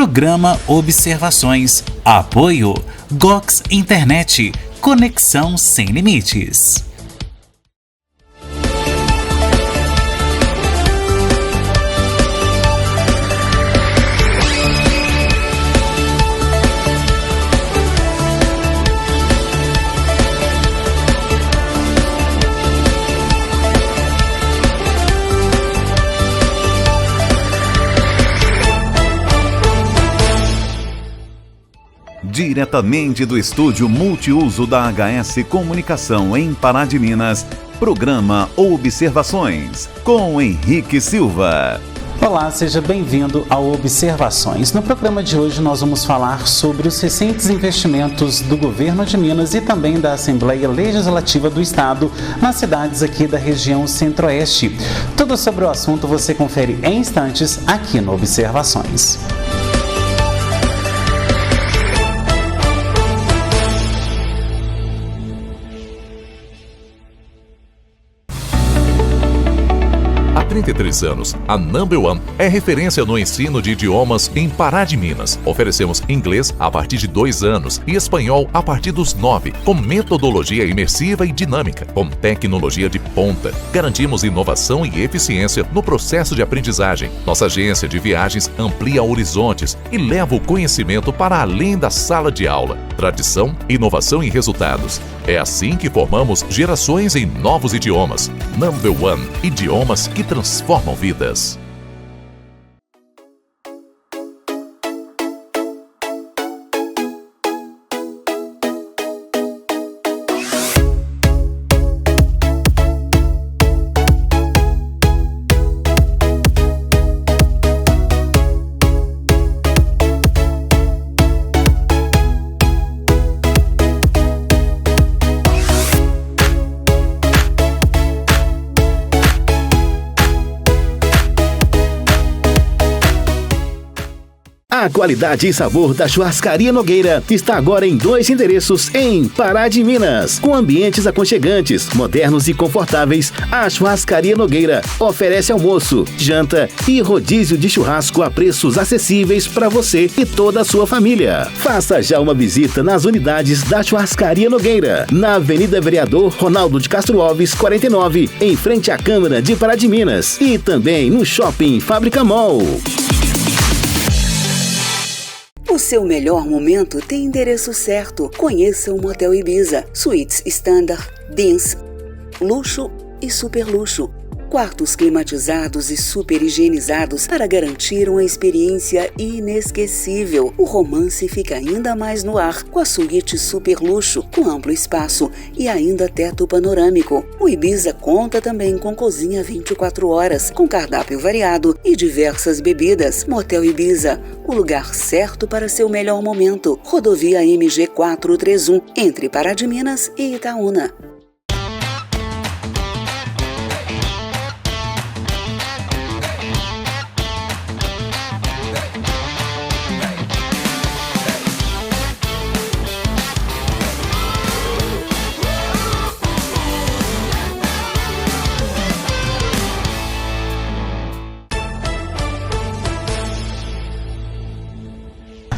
Programa Observações. Apoio Gox Internet. Conexão sem limites. Diretamente do estúdio multiuso da HS Comunicação em Pará de Minas, programa Observações, com Henrique Silva. Olá, seja bem-vindo ao Observações. No programa de hoje nós vamos falar sobre os recentes investimentos do governo de Minas e também da Assembleia Legislativa do Estado nas cidades aqui da região Centro-Oeste. Tudo sobre o assunto você confere em instantes aqui no Observações. Há 33 anos, a Number One é referência no ensino de idiomas em Pará de Minas. Oferecemos inglês a partir de 2 anos e espanhol a partir dos 9, com metodologia imersiva e dinâmica, com tecnologia de ponta. Garantimos inovação e eficiência no processo de aprendizagem. Nossa agência de viagens amplia horizontes e leva o conhecimento para além da sala de aula. Tradição, inovação e resultados. É assim que formamos gerações em novos idiomas. Number One, idiomas que transformam vidas. A qualidade e sabor da Churrascaria Nogueira está agora em 2 endereços em Pará de Minas. Com ambientes aconchegantes, modernos e confortáveis, a Churrascaria Nogueira oferece almoço, janta e rodízio de churrasco a preços acessíveis para você e toda a sua família. Faça já uma visita nas unidades da Churrascaria Nogueira, na Avenida Vereador Ronaldo de Castro Alves, 49, em frente à Câmara de Pará de Minas, e também no Shopping Fábrica Mall. O seu melhor momento tem endereço certo. Conheça o Motel Ibiza. Suítes Standard, Dance, luxo e super luxo. Quartos climatizados e super higienizados para garantir uma experiência inesquecível. O romance fica ainda mais no ar com a suíte super luxo, com amplo espaço e ainda teto panorâmico. O Ibiza conta também com cozinha 24 horas, com cardápio variado e diversas bebidas. Motel Ibiza, o lugar certo para seu melhor momento. Rodovia MG 431, entre Pará de Minas e Itaúna.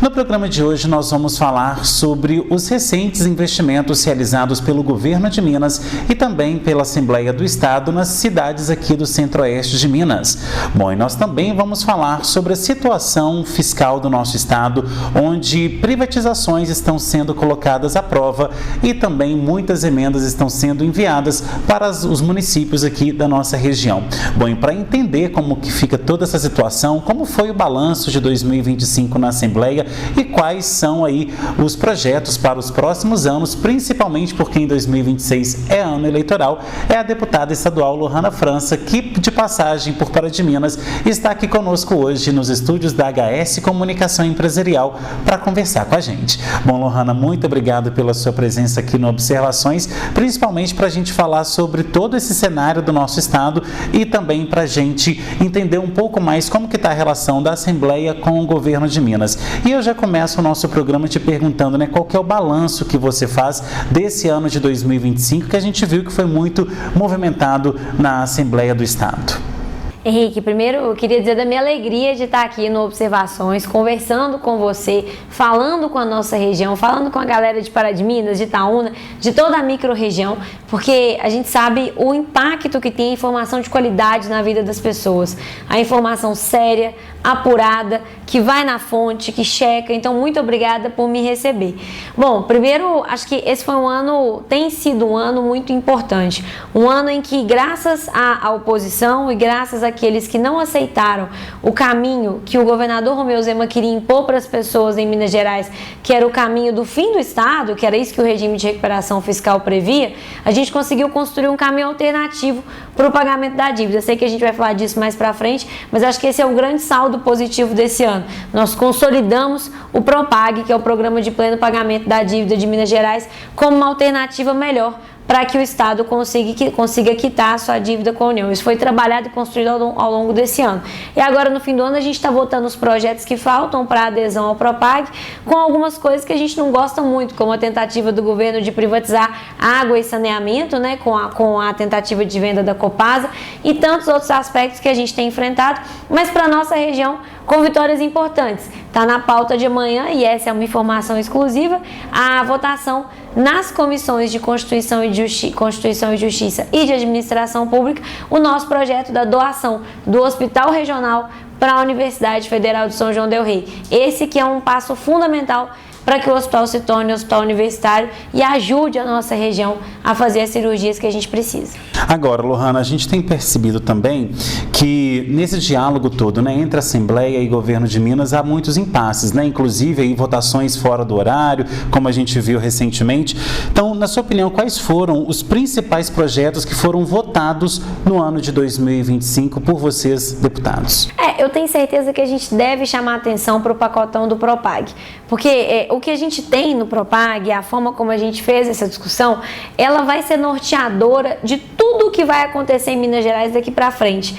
No programa de hoje nós vamos falar sobre os recentes investimentos realizados pelo governo de Minas e também pela Assembleia do Estado nas cidades aqui do Centro-Oeste de Minas. Bom, e nós também vamos falar sobre a situação fiscal do nosso estado, onde privatizações estão sendo colocadas à prova e também muitas emendas estão sendo enviadas para os municípios aqui da nossa região. Bom, e para entender como que fica toda essa situação, como foi o balanço de 2025 na Assembleia e quais são aí os projetos para os próximos anos, principalmente porque em 2026 é ano eleitoral, é a deputada estadual Lohana França, que de passagem por Pará de Minas está aqui conosco hoje nos estúdios da HS Comunicação Empresarial para conversar com a gente. Bom, Lohana, muito obrigado pela sua presença aqui no Observações, principalmente para a gente falar sobre todo esse cenário do nosso estado e também para a gente entender um pouco mais como que está a relação da Assembleia com o governo de Minas. E eu já começo o nosso programa te perguntando, qual que é o balanço que você faz desse ano de 2025, que a gente viu que foi muito movimentado na Assembleia do Estado. Henrique, primeiro eu queria dizer da minha alegria de estar aqui no Observações, conversando com você, falando com a nossa região, falando com a galera de Pará de Minas, de Itaúna, de toda a micro-região, porque a gente sabe o impacto que tem a informação de qualidade na vida das pessoas. A informação séria, apurada, que vai na fonte, que checa. Então, muito obrigada por me receber. Bom, primeiro, acho que esse foi tem sido um ano muito importante. Um ano em que, graças à oposição e graças àqueles que não aceitaram o caminho que o governador Romeu Zema queria impor para as pessoas em Minas Gerais, que era o caminho do fim do Estado, que era isso que o regime de recuperação fiscal previa, a gente conseguiu construir um caminho alternativo para o pagamento da dívida. Eu sei que a gente vai falar disso mais para frente, mas acho que esse é o grande saldo positivo desse ano. Nós consolidamos o PROPAG, que é o Programa de Pleno Pagamento da Dívida de Minas Gerais, como uma alternativa melhor para que o Estado consiga quitar a sua dívida com a União. Isso foi trabalhado e construído ao longo desse ano. E agora, no fim do ano, a gente está votando os projetos que faltam para adesão ao PROPAG, com algumas coisas que a gente não gosta muito, como a tentativa do governo de privatizar água e saneamento, né, com a tentativa de venda da Copasa, e tantos outros aspectos que a gente tem enfrentado, mas para a nossa região, com vitórias importantes. Está na pauta de amanhã, e essa é uma informação exclusiva, a votação nas comissões de Constituição e Justiça e de Administração Pública, o nosso projeto da doação do Hospital Regional para a Universidade Federal de São João del Rei. Esse que é um passo fundamental para que o hospital se torne um hospital universitário e ajude a nossa região a fazer as cirurgias que a gente precisa. Agora, Lohana, a gente tem percebido também que nesse diálogo todo, né, entre Assembleia e Governo de Minas, há muitos impasses, né, inclusive aí, votações fora do horário, como a gente viu recentemente. Então, na sua opinião, quais foram os principais projetos que foram votados no ano de 2025 por vocês, deputados? Eu tenho certeza que a gente deve chamar atenção para o pacotão do PROPAG, porque o que a gente tem no PROPAG, a forma como a gente fez essa discussão, ela vai ser norteadora de tudo o que vai acontecer em Minas Gerais daqui para frente.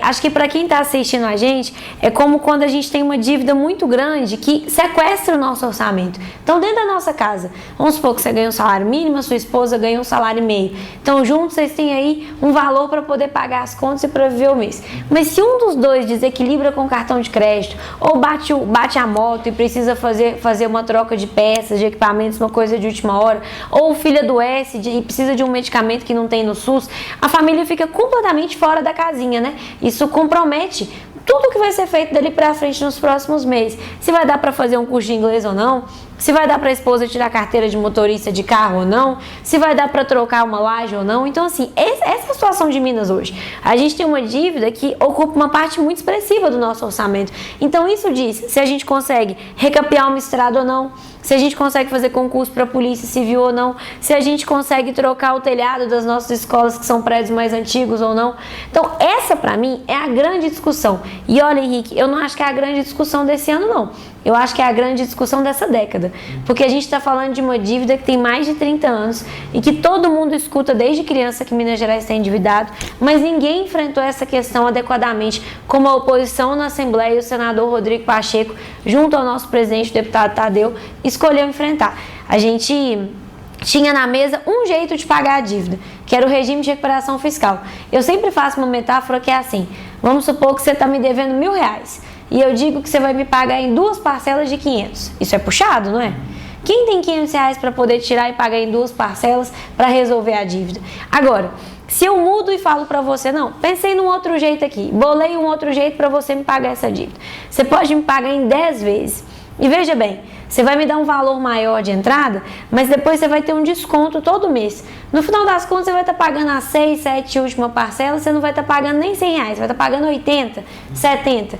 Acho que para quem está assistindo a gente, é como quando a gente tem uma dívida muito grande que sequestra o nosso orçamento. Então, dentro da nossa casa, vamos supor que você ganha um salário mínimo, a sua esposa ganha um salário e meio. Então, juntos vocês têm aí um valor para poder pagar as contas e para viver o mês. Mas se um dos dois desequilibra com cartão de crédito, ou bate a moto e precisa fazer uma troca de peças, de equipamentos, uma coisa de última hora, ou o filho adoece e precisa de um medicamento que não tem no SUS, a família fica completamente fora da casinha, né? Isso compromete tudo que vai ser feito dali pra frente nos próximos meses. Se vai dar para fazer um curso de inglês ou não, se vai dar para a esposa tirar a carteira de motorista de carro ou não, se vai dar para trocar uma laje ou não. Então, assim, essa é a situação de Minas hoje. A gente tem uma dívida que ocupa uma parte muito expressiva do nosso orçamento. Então, isso diz se a gente consegue recapear uma estrada ou não, se a gente consegue fazer concurso para a Polícia Civil ou não, se a gente consegue trocar o telhado das nossas escolas, que são prédios mais antigos ou não. Então, essa, para mim, é a grande discussão. E olha, Henrique, eu não acho que é a grande discussão desse ano, não. Eu acho que é a grande discussão dessa década, porque a gente está falando de uma dívida que tem mais de 30 anos e que todo mundo escuta desde criança que Minas Gerais está endividado, mas ninguém enfrentou essa questão adequadamente, como a oposição na Assembleia e o senador Rodrigo Pacheco, junto ao nosso presidente, o deputado Tadeu, escolheu enfrentar. A gente tinha na mesa um jeito de pagar a dívida, que era o regime de recuperação fiscal. Eu sempre faço uma metáfora que é assim: vamos supor que você está me devendo R$1.000 e eu digo que você vai me pagar em 2 parcelas de 500. Isso é puxado, não é? Quem tem R$500 para poder tirar e pagar em 2 parcelas para resolver a dívida? Agora, se eu mudo e falo para você, não, pensei num outro jeito aqui, bolei um outro jeito para você me pagar essa dívida. Você pode me pagar em 10 vezes. E veja bem, você vai me dar um valor maior de entrada, mas depois você vai ter um desconto todo mês. No final das contas, você vai estar pagando as 6, 7 última parcela, você não vai estar pagando nem R$100, vai estar pagando 80, 70.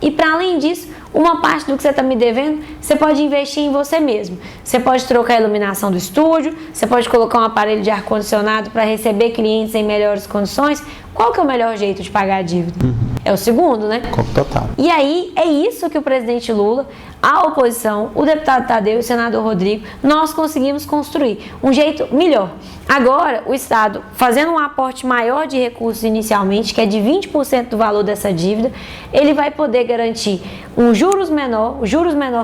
E para além disso, uma parte do que você está me devendo, você pode investir em você mesmo. Você pode trocar a iluminação do estúdio, você pode colocar um aparelho de ar-condicionado para receber clientes em melhores condições. Qual que é o melhor jeito de pagar a dívida? É o segundo, né? Total. E aí, é isso que o presidente Lula, a oposição, o deputado Tadeu e o senador Rodrigo, nós conseguimos construir um jeito melhor. Agora, o Estado, fazendo um aporte maior de recursos inicialmente, que é de 20% do valor dessa dívida, ele vai poder garantir um juros menor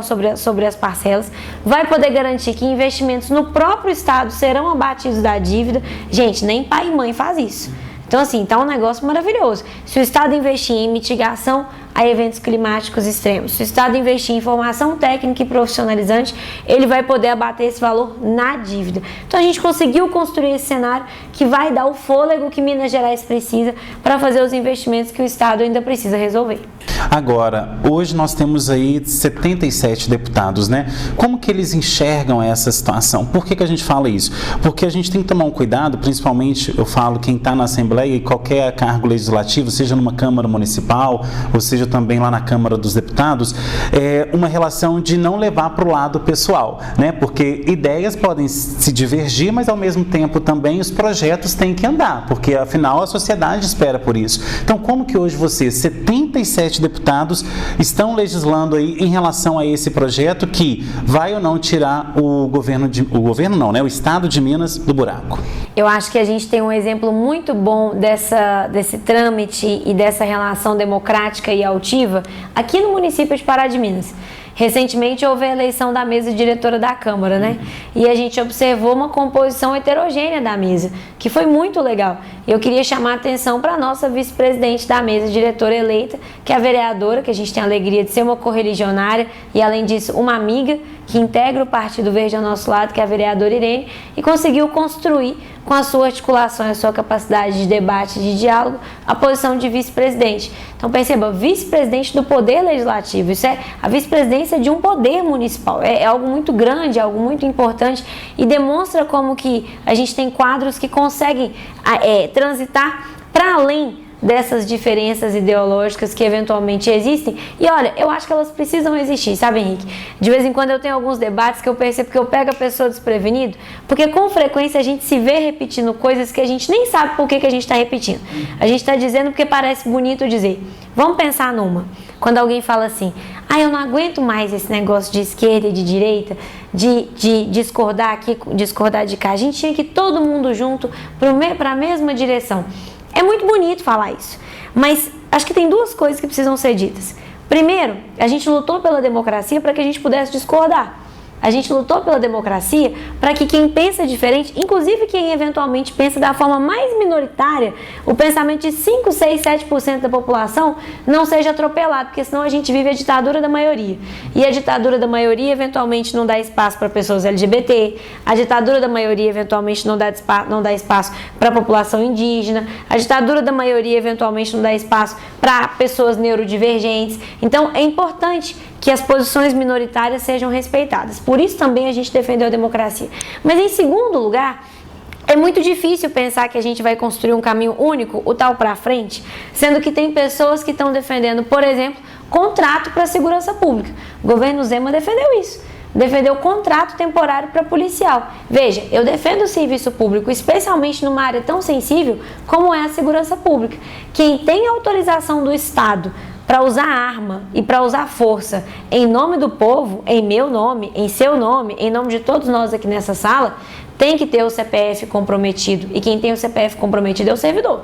sobre as parcelas, vai poder garantir que investimentos no próprio Estado serão abatidos da dívida. Gente, nem pai e mãe faz isso. Então, assim, tá um negócio maravilhoso. Se o Estado investir em mitigação a eventos climáticos extremos, se o Estado investir em formação técnica e profissionalizante, ele vai poder abater esse valor na dívida. Então, a gente conseguiu construir esse cenário que vai dar o fôlego que Minas Gerais precisa para fazer os investimentos que o Estado ainda precisa resolver. Agora, hoje nós temos aí 77 deputados, né? Como que eles enxergam essa situação? Por que a gente fala isso? Porque a gente tem que tomar um cuidado, principalmente, eu falo, quem está na Assembleia e qualquer cargo legislativo, seja numa Câmara Municipal, ou seja também lá na Câmara dos Deputados, uma relação de não levar para o lado pessoal, né? Porque ideias podem se divergir, mas ao mesmo tempo também os projetos têm que andar, porque afinal a sociedade espera por isso. Então, como que hoje vocês, 77 deputados, estão legislando aí em relação a esse projeto que vai ou não tirar o Estado de Minas do buraco? Eu acho que a gente tem um exemplo muito bom desse trâmite e dessa relação democrática e altiva aqui no município de Pará de Minas. Recentemente houve a eleição da mesa diretora da Câmara, né? E a gente observou uma composição heterogênea da mesa, que foi muito legal. Eu queria chamar a atenção para a nossa vice-presidente da mesa diretora eleita, que é a vereadora, que a gente tem a alegria de ser uma correligionária e, além disso, uma amiga que integra o Partido Verde ao nosso lado, que é a vereadora Irene, e conseguiu construir, com a sua articulação e a sua capacidade de debate e de diálogo, a posição de vice-presidente. Então, perceba, vice-presidente do Poder Legislativo, isso é a vice-presidência de um poder municipal, é algo muito grande, é algo muito importante e demonstra como que a gente tem quadros que conseguem transitar para além dessas diferenças ideológicas que eventualmente existem. E olha, eu acho que elas precisam existir, sabe, Henrique? De vez em quando eu tenho alguns debates que eu percebo que eu pego a pessoa desprevenido, porque com frequência a gente se vê repetindo coisas que a gente nem sabe por que a gente está repetindo. A gente está dizendo porque parece bonito dizer. Vamos pensar numa. Quando alguém fala assim, eu não aguento mais esse negócio de esquerda e de direita, de discordar aqui, discordar de cá. A gente tinha que ir todo mundo junto para a mesma direção. É muito bonito falar isso, mas acho que tem duas coisas que precisam ser ditas. Primeiro, a gente lutou pela democracia para que a gente pudesse discordar. A gente lutou pela democracia para que quem pensa diferente, inclusive quem eventualmente pensa da forma mais minoritária, o pensamento de 5, 6, 7% da população não seja atropelado, porque senão a gente vive a ditadura da maioria. E a ditadura da maioria eventualmente não dá espaço para pessoas LGBT, a ditadura da maioria eventualmente não dá espaço para a população indígena, a ditadura da maioria eventualmente não dá espaço para pessoas neurodivergentes. Então é importante que as posições minoritárias sejam respeitadas. Por isso também a gente defendeu a democracia. Mas em segundo lugar, é muito difícil pensar que a gente vai construir um caminho único, o tal para frente, sendo que tem pessoas que estão defendendo, por exemplo, contrato para a segurança pública. O governo Zema defendeu isso. Defendeu contrato temporário para policial. Veja, eu defendo o serviço público, especialmente numa área tão sensível como é a segurança pública. Quem tem autorização do Estado para usar arma e para usar força em nome do povo, em meu nome, em seu nome, em nome de todos nós aqui nessa sala, tem que ter o CPF comprometido. E quem tem o CPF comprometido é o servidor.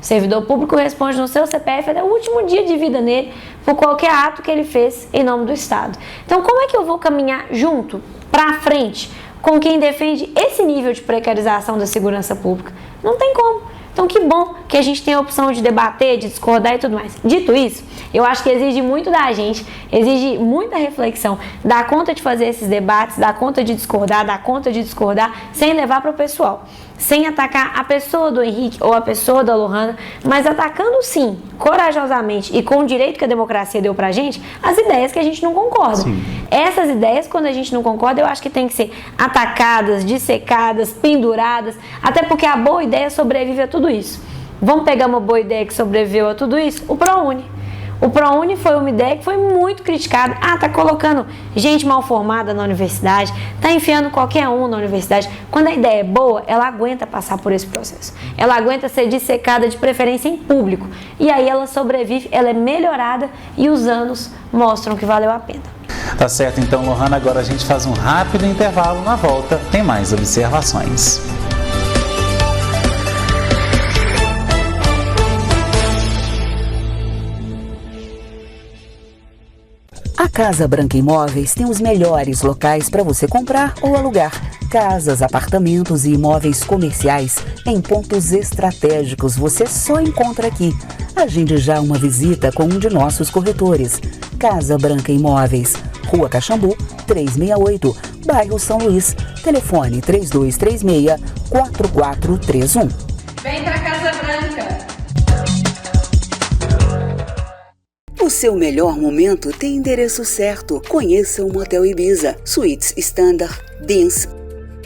O servidor público responde no seu CPF até o último dia de vida nele por qualquer ato que ele fez em nome do Estado. Então, como é que eu vou caminhar junto, para frente, com quem defende esse nível de precarização da segurança pública? Não tem como. Então, que bom que a gente tem a opção de debater, de discordar e tudo mais. Dito isso, eu acho que exige muito da gente, exige muita reflexão, dar conta de fazer esses debates, dar conta de discordar, sem levar para o pessoal. Sem atacar a pessoa do Henrique ou a pessoa da Lohana, mas atacando sim, corajosamente e com o direito que a democracia deu pra gente, as ideias que a gente não concorda. Sim. Essas ideias, quando a gente não concorda, eu acho que tem que ser atacadas, dissecadas, penduradas, até porque a boa ideia sobrevive a tudo isso. Vamos pegar uma boa ideia que sobreviveu a tudo isso? O ProUni. O ProUni foi uma ideia que foi muito criticada. Tá colocando gente mal formada na universidade, tá enfiando qualquer um na universidade. Quando a ideia é boa, ela aguenta passar por esse processo. Ela aguenta ser dissecada de preferência em público. E aí ela sobrevive, ela é melhorada e os anos mostram que valeu a pena. Tá certo, então, Lohana, agora a gente faz um rápido intervalo. Na volta tem mais observações. A Casa Branca Imóveis tem os melhores locais para você comprar ou alugar. Casas, apartamentos e imóveis comerciais em pontos estratégicos você só encontra aqui. Agende já uma visita com um de nossos corretores. Casa Branca Imóveis, Rua Caxambu, 368, Bairro São Luís. Telefone 3236-4431. Vem pra Casa Branca! O seu melhor momento tem endereço certo. Conheça o Motel Ibiza. Suítes Standard, Dance,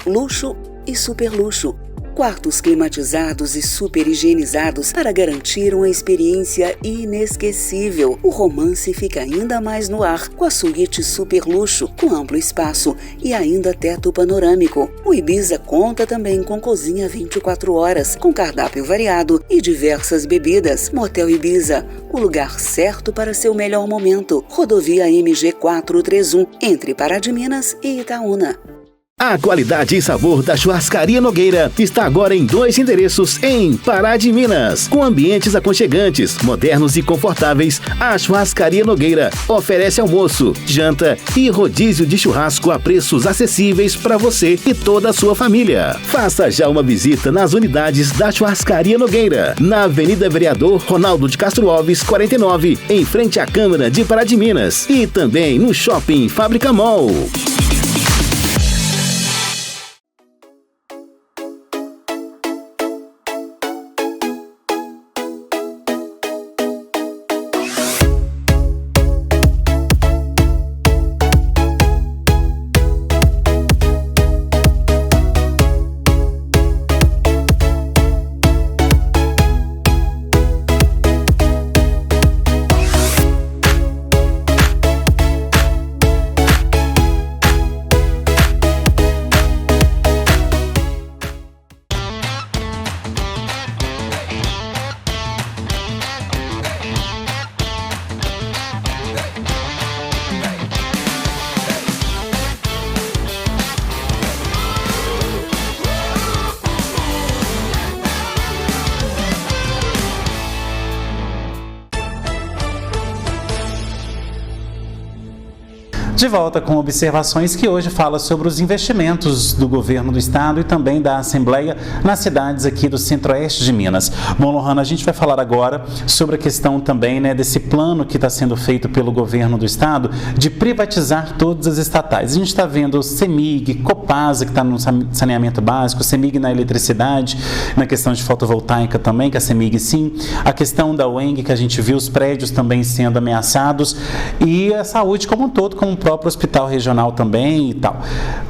Luxo e Super Luxo. Quartos climatizados e super higienizados para garantir uma experiência inesquecível. O romance fica ainda mais no ar com a suíte Super Luxo, com amplo espaço e ainda teto panorâmico. O Ibiza conta também com cozinha 24 horas, com cardápio variado e diversas bebidas. Motel Ibiza, o lugar certo para seu melhor momento. Rodovia MG 431, entre Pará de Minas e Itaúna. A qualidade e sabor da Churrascaria Nogueira está agora em 2 endereços em Pará de Minas. Com ambientes aconchegantes, modernos e confortáveis, a Churrascaria Nogueira oferece almoço, janta e rodízio de churrasco a preços acessíveis para você e toda a sua família. Faça já uma visita nas unidades da Churrascaria Nogueira, na Avenida Vereador Ronaldo de Castro Alves, 49, em frente à Câmara de Pará de Minas, e também no Shopping Fábrica Mall. De volta com observações que hoje fala sobre os investimentos do governo do estado e também da Assembleia nas cidades aqui do centro-oeste de Minas. Bom, Lohana, a gente vai falar agora sobre a questão também, desse plano que está sendo feito pelo governo do estado de privatizar todas as estatais. A gente está vendo o CEMIG, Copasa, que está no saneamento básico, o CEMIG na eletricidade, na questão de fotovoltaica também, que a CEMIG sim, a questão da UENG, que a gente viu os prédios também sendo ameaçados, e a saúde como um todo, como o próprio hospital regional também e tal.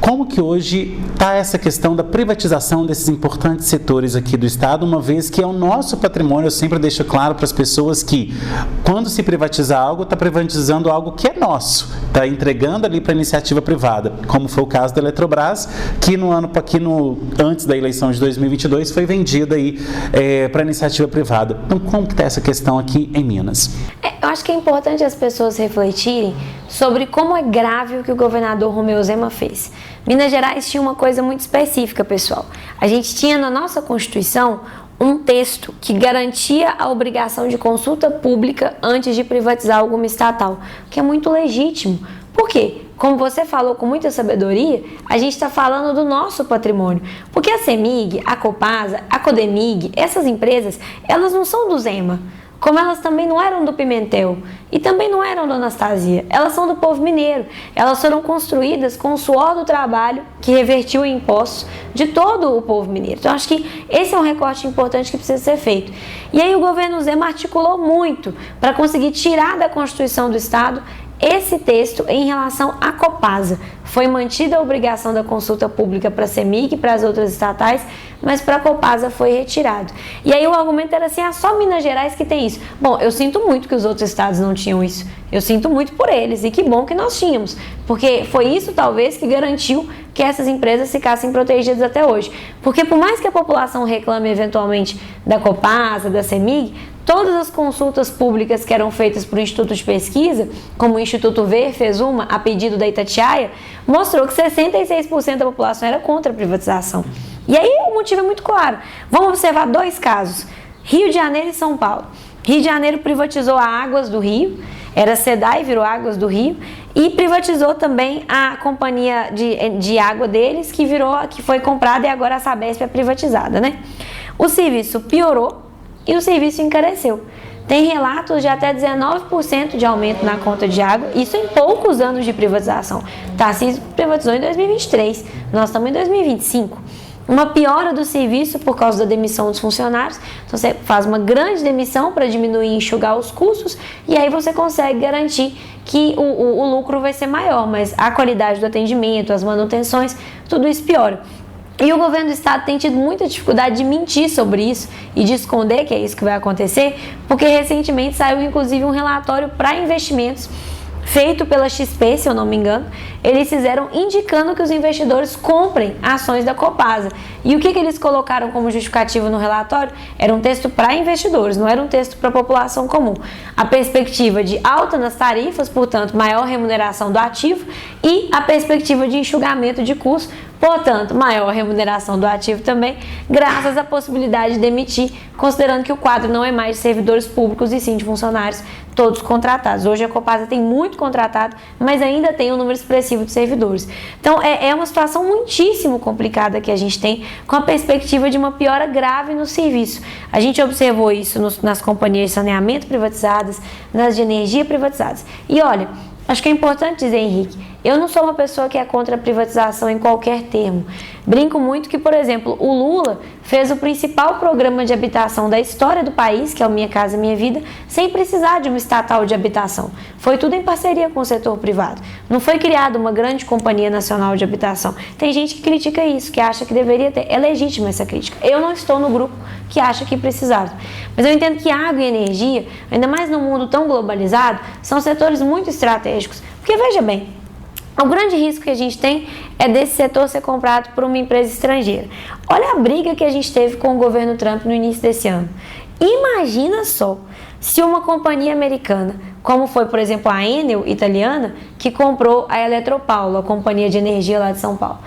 Como que hoje está essa questão da privatização desses importantes setores aqui do estado, uma vez que é o nosso patrimônio? Eu sempre deixo claro para as pessoas que quando se privatiza algo, está privatizando algo que é nosso, está entregando ali para a iniciativa privada, como foi o caso da Eletrobras, que antes da eleição de 2022 foi vendida aí para a iniciativa privada. Então, como que está essa questão aqui em Minas? Eu acho que é importante as pessoas refletirem sobre como é grave o que o governador Romeu Zema fez. Minas Gerais tinha uma coisa muito específica, pessoal. A gente tinha na nossa Constituição um texto que garantia a obrigação de consulta pública antes de privatizar alguma estatal, que é muito legítimo. Por quê? Como você falou com muita sabedoria, a gente está falando do nosso patrimônio. Porque a CEMIG, a Copasa, a Codemig, essas empresas, elas não são do Zema. Como elas também não eram do Pimentel e também não eram da Anastasia, elas são do povo mineiro. Elas foram construídas com o suor do trabalho que revertiu em impostos de todo o povo mineiro. Então, acho que esse é um recorte importante que precisa ser feito. E aí o governo Zema articulou muito para conseguir tirar da Constituição do Estado esse texto em relação à Copasa. Foi mantida a obrigação da consulta pública para a CEMIG e para as outras estatais, mas para a Copasa foi retirado. E aí o argumento era assim, só Minas Gerais que tem isso. Bom, eu sinto muito que os outros estados não tinham isso. Eu sinto muito por eles e que bom que nós tínhamos, porque foi isso talvez que garantiu que essas empresas ficassem protegidas até hoje. Porque por mais que a população reclame eventualmente da Copasa, da CEMIG, todas as consultas públicas que eram feitas por Instituto de Pesquisa, como o Instituto Ver fez uma a pedido da Itatiaia, mostrou que 66% da população era contra a privatização. E aí o motivo é muito claro. Vamos observar 2 casos, Rio de Janeiro e São Paulo. Rio de Janeiro privatizou a Águas do Rio, Era SEDAI, virou Águas do Rio, e privatizou também a companhia de água deles, que foi comprada, e agora a Sabesp é privatizada, né? O serviço piorou e o serviço encareceu. Tem relatos de até 19% de aumento na conta de água, isso em poucos anos de privatização. Tarcísio privatizou em 2023, nós estamos em 2025. Uma piora do serviço por causa da demissão dos funcionários. Então você faz uma grande demissão para diminuir e enxugar os custos, e aí você consegue garantir que o lucro vai ser maior, mas a qualidade do atendimento, as manutenções, tudo isso piora. E o governo do estado tem tido muita dificuldade de mentir sobre isso e de esconder que é isso que vai acontecer, porque recentemente saiu inclusive um relatório para investimentos feito pela XP, se eu não me engano. Eles fizeram indicando que os investidores comprem ações da Copasa. E o que eles colocaram como justificativo no relatório? Era um texto para investidores, não era um texto para a população comum. A perspectiva de alta nas tarifas, portanto, maior remuneração do ativo, e a perspectiva de enxugamento de custos, portanto, maior remuneração do ativo também, graças à possibilidade de demitir, considerando que o quadro não é mais de servidores públicos e sim de funcionários, todos contratados. Hoje a Copasa tem muito contratado, mas ainda tem um número expressivo de servidores. Então, é uma situação muitíssimo complicada que a gente tem, com a perspectiva de uma piora grave no serviço. A gente observou isso nas companhias de saneamento privatizadas, nas de energia privatizadas. E olha, acho que é importante dizer, Henrique, eu não sou uma pessoa que é contra a privatização em qualquer termo. Brinco muito que, por exemplo, o Lula fez o principal programa de habitação da história do país, que é o Minha Casa Minha Vida, sem precisar de uma estatal de habitação. Foi tudo em parceria com o setor privado. Não foi criada uma grande companhia nacional de habitação. Tem gente que critica isso, que acha que deveria ter. É legítima essa crítica. Eu não estou no grupo que acha que precisava. Mas eu entendo que água e energia, ainda mais num mundo tão globalizado, são setores muito estratégicos. Porque, veja bem, o grande risco que a gente tem é desse setor ser comprado por uma empresa estrangeira. Olha a briga que a gente teve com o governo Trump no início desse ano. Imagina só se uma companhia americana, como foi, por exemplo, a Enel italiana, que comprou a Eletropaulo, a companhia de energia lá de São Paulo.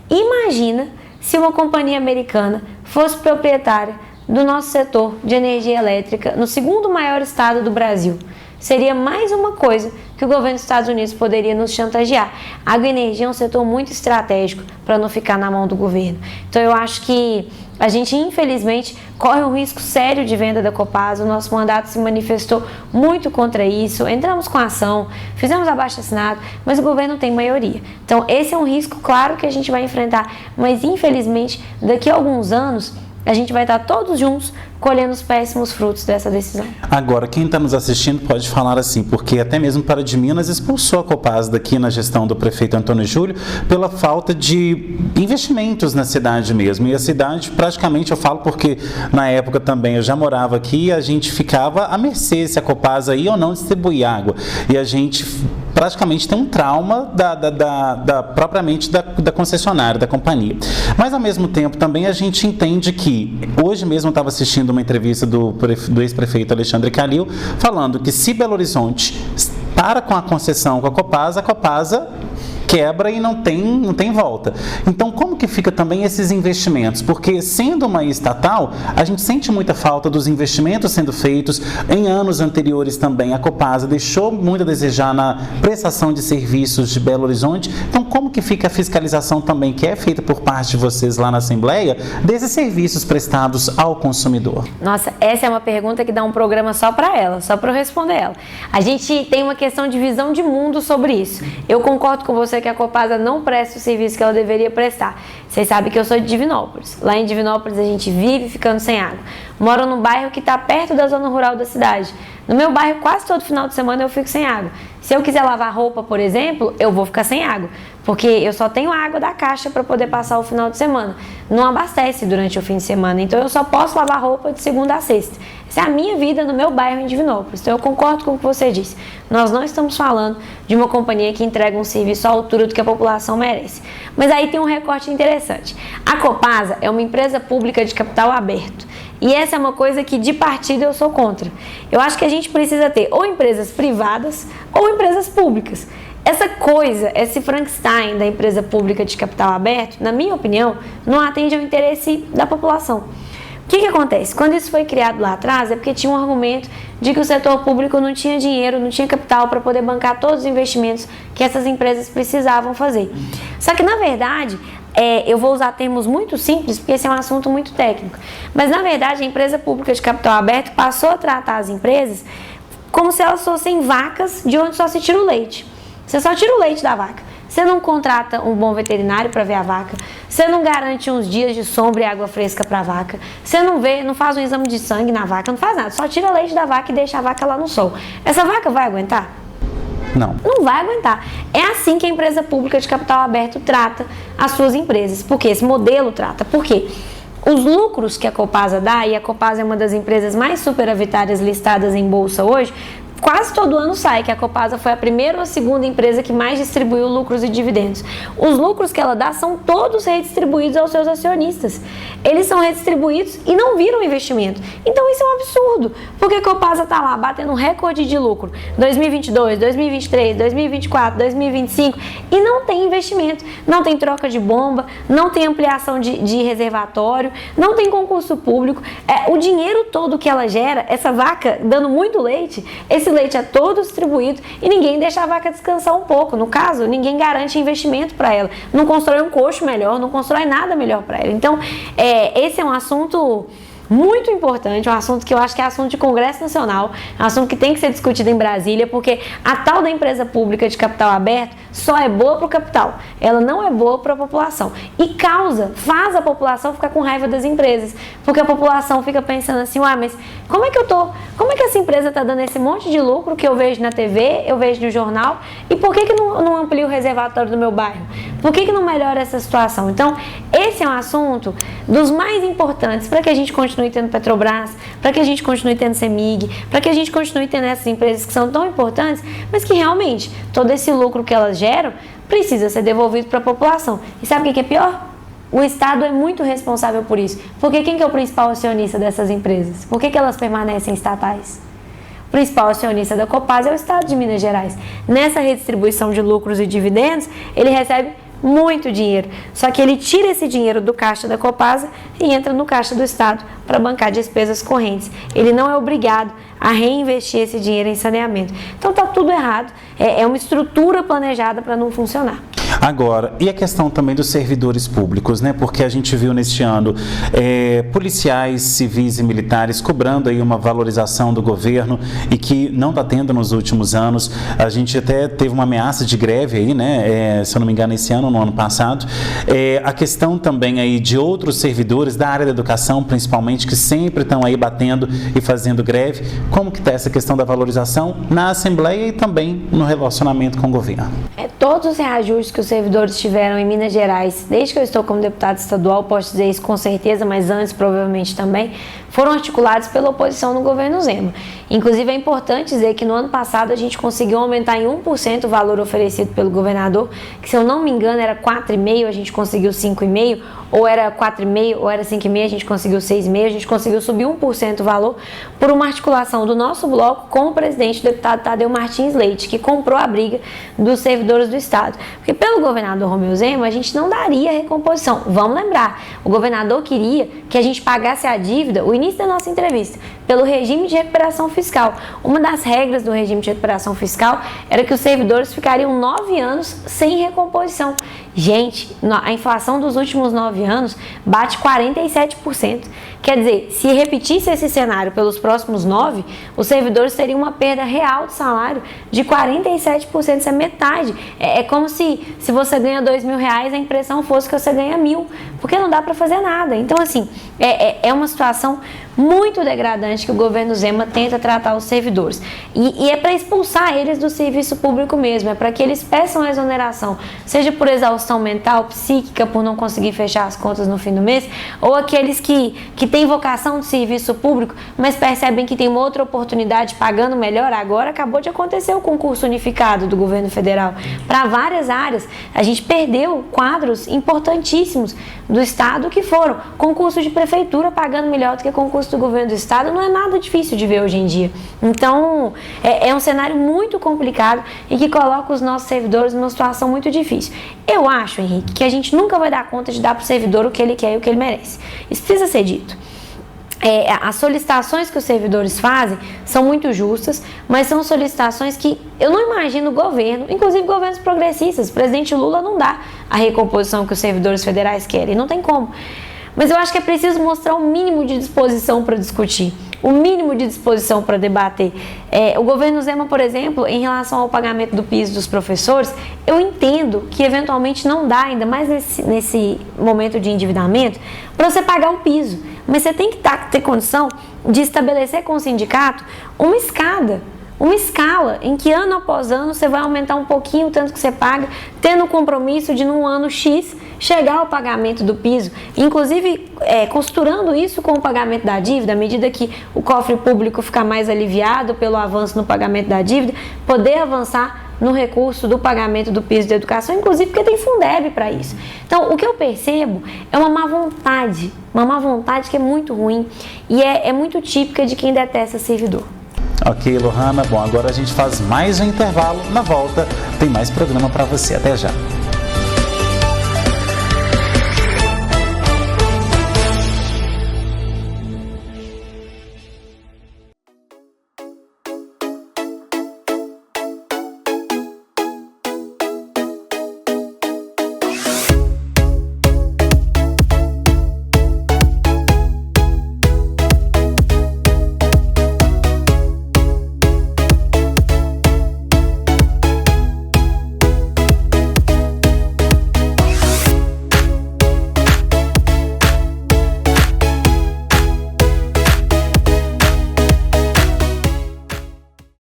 Imagina se uma companhia americana fosse proprietária do nosso setor de energia elétrica no segundo maior estado do Brasil. Seria mais uma coisa que o governo dos Estados Unidos poderia nos chantagear. A água e energia é um setor muito estratégico para não ficar na mão do governo. Então eu acho que a gente, infelizmente, corre um risco sério de venda da Copasa. O nosso mandato se manifestou muito contra isso. Entramos com ação, fizemos abaixo-assinado, mas o governo tem maioria. Então esse é um risco, claro, que a gente vai enfrentar. Mas, infelizmente, daqui a alguns anos, a gente vai estar todos juntos colhendo os péssimos frutos dessa decisão. Agora, quem está nos assistindo pode falar assim, porque até mesmo Pará de Minas expulsou a Copasa daqui na gestão do prefeito Antônio Júlio pela falta de investimentos na cidade mesmo. E a cidade, praticamente, eu falo porque na época também eu já morava aqui e a gente ficava à mercê se a Copasa ia ou não distribuir água. E a gente praticamente tem um trauma propriamente da concessionária, da companhia. Mas, ao mesmo tempo, também a gente entende que, hoje mesmo eu estava assistindo uma entrevista do ex-prefeito Alexandre Calil, falando que se Belo Horizonte para com a concessão com a Copasa quebra e não tem volta. Então, como que fica também esses investimentos? Porque, sendo uma estatal, a gente sente muita falta dos investimentos sendo feitos. Em anos anteriores também, a Copasa deixou muito a desejar na prestação de serviços de Belo Horizonte. Então, como que fica a fiscalização também, que é feita por parte de vocês lá na Assembleia, desses serviços prestados ao consumidor? Nossa, essa é uma pergunta que dá um programa só para ela, só para eu responder ela. A gente tem uma questão de visão de mundo sobre isso. Eu concordo com você que a Copasa não presta o serviço que ela deveria prestar. Vocês sabem que eu sou de Divinópolis. Lá em Divinópolis a gente vive ficando sem água. Moro num bairro que está perto da zona rural da cidade. No meu bairro, quase todo final de semana eu fico sem água. Se eu quiser lavar roupa, por exemplo, eu vou ficar sem água, porque eu só tenho água da caixa para poder passar o final de semana. Não abastece durante o fim de semana, então eu só posso lavar roupa de segunda a sexta. Essa é a minha vida no meu bairro em Divinópolis. Então eu concordo com o que você disse. Nós não estamos falando de uma companhia que entrega um serviço à altura do que a população merece. Mas aí tem um recorte interessante. A Copasa é uma empresa pública de capital aberto. E essa é uma coisa que, de partida, eu sou contra. Eu acho que a gente precisa ter ou empresas privadas ou empresas públicas. Essa coisa, esse Frankenstein da empresa pública de capital aberto, na minha opinião, não atende ao interesse da população. O que acontece? Quando isso foi criado lá atrás, é porque tinha um argumento de que o setor público não tinha dinheiro, não tinha capital para poder bancar todos os investimentos que essas empresas precisavam fazer. Só que, na verdade, eu vou usar termos muito simples, porque esse é um assunto muito técnico, mas, na verdade, a empresa pública de capital aberto passou a tratar as empresas como se elas fossem vacas de onde só se tira o leite. Você só tira o leite da vaca. Você não contrata um bom veterinário para ver a vaca, você não garante uns dias de sombra e água fresca para a vaca, você não faz um exame de sangue na vaca, não faz nada, só tira o leite da vaca e deixa a vaca lá no sol. Essa vaca vai aguentar? Não. Não vai aguentar. É assim que a empresa pública de capital aberto trata as suas empresas. Por quê? Esse modelo trata. Por quê? Os lucros que a Copasa dá, e a Copasa é uma das empresas mais superavitárias listadas em bolsa hoje, quase todo ano sai que a Copasa foi a primeira ou a segunda empresa que mais distribuiu lucros e dividendos. Os lucros que ela dá são todos redistribuídos aos seus acionistas. Eles são redistribuídos e não viram investimento. Então isso é um absurdo, porque a Copasa está lá batendo um recorde de lucro 2022, 2023, 2024, 2025 e não tem investimento, não tem troca de bomba, não tem ampliação de reservatório, não tem concurso público. O dinheiro todo que ela gera, essa vaca dando muito leite, esse leite é todo distribuído e ninguém deixa a vaca descansar um pouco. No caso, ninguém garante investimento para ela, não constrói um coxo melhor, não constrói nada melhor para ela. Então, esse é um assunto muito importante, um assunto que eu acho que é assunto de Congresso Nacional, é um assunto que tem que ser discutido em Brasília, porque a tal da empresa pública de capital aberto só é boa para o capital, ela não é boa para a população e faz a população ficar com raiva das empresas, porque a população fica pensando assim, mas como é que essa empresa está dando esse monte de lucro que eu vejo na TV, eu vejo no jornal, e por que não amplia o reservatório do meu bairro? Por que não melhora essa situação? Então, esse é um assunto dos mais importantes para que a gente continue tendo Petrobras, para que a gente continue tendo CEMIG, para que a gente continue tendo essas empresas que são tão importantes, mas que realmente todo esse lucro que elas geram precisa ser devolvido para a população. E sabe o que é pior? O Estado é muito responsável por isso. Porque quem que é o principal acionista dessas empresas? Por que elas permanecem estatais? O principal acionista da Copasa é o Estado de Minas Gerais. Nessa redistribuição de lucros e dividendos, ele recebe muito dinheiro, só que ele tira esse dinheiro do caixa da Copasa e entra no caixa do Estado para bancar despesas correntes. Ele não é obrigado a reinvestir esse dinheiro em saneamento. Então está tudo errado, é uma estrutura planejada para não funcionar. Agora, e a questão também dos servidores públicos, né? Porque a gente viu neste ano policiais, civis e militares cobrando aí uma valorização do governo e que não está tendo nos últimos anos. A gente até teve uma ameaça de greve aí, né? Se eu não me engano, esse ano, no ano passado. A questão também aí de outros servidores da área da educação, principalmente, que sempre estão aí batendo e fazendo greve. Como que está essa questão da valorização na Assembleia e também no relacionamento com o governo? Todos os reajustes que os servidores tiveram em Minas Gerais, desde que eu estou como deputada estadual, posso dizer isso com certeza, mas antes provavelmente também, foram articulados pela oposição no governo Zema. Inclusive é importante dizer que no ano passado a gente conseguiu aumentar em 1% o valor oferecido pelo governador, que se eu não me engano era 4,5%, a gente conseguiu 5,5%, ou era 4,5% ou era 5,5%, a gente conseguiu 6,5%, a gente conseguiu subir 1% o valor por uma articulação do nosso bloco com o presidente, o deputado Tadeu Martins Leite, que comprou a briga dos servidores do Estado. Porque pelo governador Romeu Zema, a gente não daria recomposição. Vamos lembrar, o governador queria que a gente pagasse a dívida, o início da nossa entrevista, pelo regime de recuperação fiscal. Uma das regras do regime de recuperação fiscal era que os servidores ficariam 9 anos sem recomposição. Gente, a inflação dos últimos 9 anos bate 47%. Quer dizer, se repetisse esse cenário pelos próximos 9, os servidores teriam uma perda real de salário de 47%, isso é metade. É como se você ganha R$2.000, a impressão fosse que você ganha 1.000, porque não dá para fazer nada. Então, assim, é uma situação muito degradante que o governo Zema tenta tratar os servidores. E é para expulsar eles do serviço público mesmo, é para que eles peçam a exoneração, seja por exaustão mental, psíquica, por não conseguir fechar as contas no fim do mês, ou aqueles que têm vocação de serviço público, mas percebem que tem uma outra oportunidade pagando melhor. Agora acabou de acontecer o concurso unificado do governo federal para várias áreas. A gente perdeu quadros importantíssimos do Estado que foram concurso de prefeitura pagando melhor do que concurso do governo do Estado. Não é nada difícil de ver hoje em dia. Então, é um cenário muito complicado e que coloca os nossos servidores numa situação muito difícil. Eu acho, Henrique, que a gente nunca vai dar conta de dar para o servidor o que ele quer e o que ele merece. Isso precisa ser dito. as solicitações que os servidores fazem são muito justas, mas são solicitações que eu não imagino o governo, inclusive governos progressistas, o presidente Lula não dá a recomposição que os servidores federais querem, não tem como. Mas eu acho que é preciso mostrar um mínimo de disposição para discutir, o mínimo de disposição para debater. O governo Zema, por exemplo, em relação ao pagamento do piso dos professores, eu entendo que eventualmente não dá, ainda mais nesse momento de endividamento, para você pagar o piso. Mas você tem que ter condição de estabelecer com o sindicato uma escala em que ano após ano você vai aumentar um pouquinho o tanto que você paga, tendo o compromisso de num ano X chegar ao pagamento do piso, inclusive costurando isso com o pagamento da dívida, à medida que o cofre público ficar mais aliviado pelo avanço no pagamento da dívida, poder avançar no recurso do pagamento do piso da educação, inclusive porque tem Fundeb para isso. Então, o que eu percebo é uma má vontade que é muito ruim e é muito típica de quem detesta servidor. Ok, Lohana. Bom, agora a gente faz mais um intervalo. Na volta, tem mais programa para você. Até já.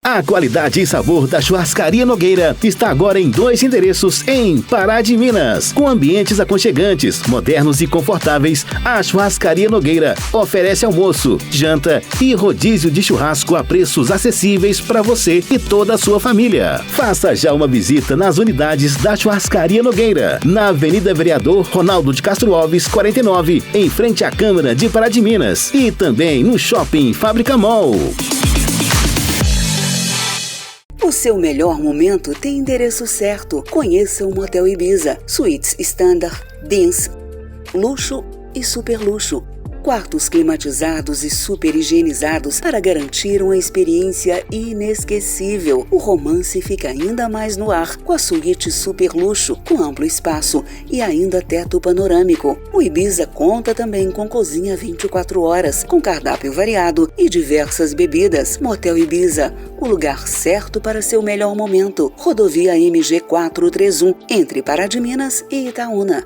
A qualidade e sabor da Churrascaria Nogueira está agora em 2 endereços em Pará de Minas. Com ambientes aconchegantes, modernos e confortáveis, a Churrascaria Nogueira oferece almoço, janta e rodízio de churrasco a preços acessíveis para você e toda a sua família. Faça já uma visita nas unidades da Churrascaria Nogueira, na Avenida Vereador Ronaldo de Castro Alves, 49, em frente à Câmara de Pará de Minas, e também no Shopping Fábrica Mall. O seu melhor momento tem endereço certo. Conheça o Motel Ibiza. Suítes Standard, Dance, Luxo e Super Luxo. Quartos climatizados e super higienizados para garantir uma experiência inesquecível. O romance fica ainda mais no ar com a suíte Super Luxo, com amplo espaço e ainda teto panorâmico. O Ibiza conta também com cozinha 24 horas, com cardápio variado e diversas bebidas. Motel Ibiza, o lugar certo para seu melhor momento. Rodovia MG 431, entre Pará de Minas e Itaúna.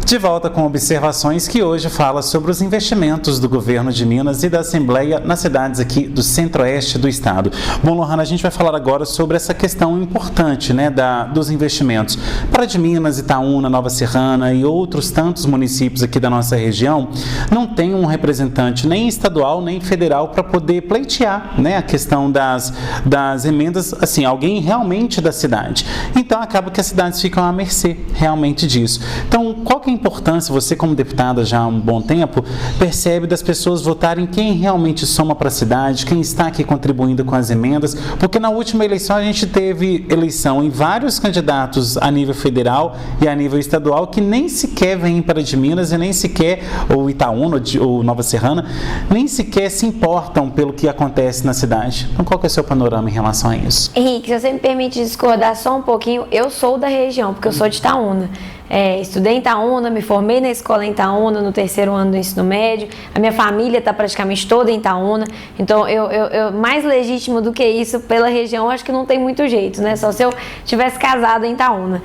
De volta com observações que hoje fala sobre os investimentos do governo de Minas e da Assembleia nas cidades aqui do centro-oeste do estado. Bom, Lohana, a gente vai falar agora sobre essa questão importante, né, dos investimentos. Pará de Minas, Itaúna, Nova Serrana e outros tantos municípios aqui da nossa região não tem um representante nem estadual nem federal para poder pleitear, né, a questão das emendas, assim, alguém realmente da cidade. Então acaba que as cidades ficam à mercê realmente disso. Então, qual que é a importância, você como deputada já há um bom tempo, percebe das pessoas votarem quem realmente soma para a cidade, quem está aqui contribuindo com as emendas, porque na última eleição a gente teve eleição em vários candidatos a nível federal e a nível estadual que nem sequer vêm para de Minas e nem sequer, ou Itaúna ou Nova Serrana, nem sequer se importam pelo que acontece na cidade. Então qual que é o seu panorama em relação a isso? Henrique, se você me permite discordar só um pouquinho, eu sou da região, porque eu sou de Itaúna. Estudei em Itaúna, me formei na escola em Itaúna, no 3º ano do ensino médio. A minha família está praticamente toda em Itaúna. Então, eu mais legítimo do que isso pela região, acho que não tem muito jeito, né? Só se eu tivesse casado em Itaúna.